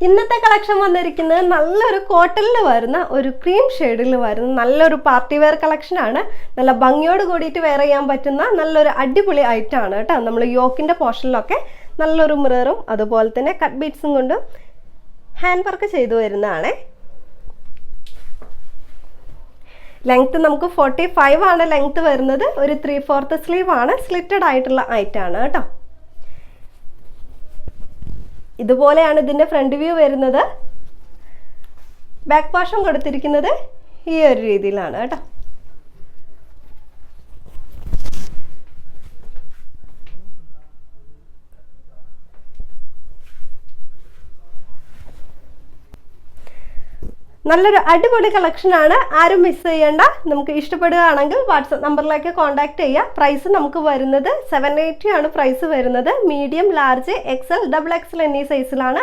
ഇന്നത്തെ കളക്ഷൻ വന്നിരിക്കുന്നത് നല്ലൊരു കോട്ടണിൽ വരുന്ന ഒരു ക്രീം ഷെയ്ഡിൽ വരുന്ന നല്ലൊരു പാർട്ടി വെയർ കളക്ഷൻ ആണ്. നല്ല ഭംഗിയോട് കൂടിയിട്ട് വെയർ ചെയ്യാൻ പറ്റുന്ന നല്ലൊരു അടിപൊളി ഐറ്റം ആണ് കേട്ടോ. നമ്മൾ യോക്കിന്റെ പോർഷനിലൊക്കെ നല്ലൊരു മിററും അതുപോലെ തന്നെ കട്ട് ബീഡ്സും കൊണ്ട് ഹാൻഡ് വർക്ക് ചെയ്തു വരുന്നതാണ്. ലെങ്ത് നമുക്ക് 45 ആണ് ലെങ്ത് വരുന്നത്. ഒരു 3/4 സ്ലീവ് ആണ്, സ്ലിറ്റഡ് ആയിട്ടുള്ള ഐറ്റം ആണ് കേട്ടോ. ഇതുപോലെയാണ് ഇതിന്റെ ഫ്രണ്ട് വ്യൂ വരുന്നത്. ബാക്ക് പോർഷൻ കൊടുത്തിരിക്കുന്നത് ഈ ഒരു രീതിയിലാണ് കേട്ടോ. നല്ലൊരു അടിപൊളി കളക്ഷൻ ആണ്, ആരും മിസ് ചെയ്യേണ്ട. നമുക്ക് ഇഷ്ടപ്പെടുകയാണെങ്കിൽ വാട്സപ്പ് നമ്പറിലേക്ക് കോൺടാക്ട് ചെയ്യാം. പ്രൈസ് നമുക്ക് വരുന്നത് 780 ആണ് പ്രൈസ് വരുന്നത്. മീഡിയം, ലാർജ്, XL, XXL എന്നീ സൈസിലാണ്.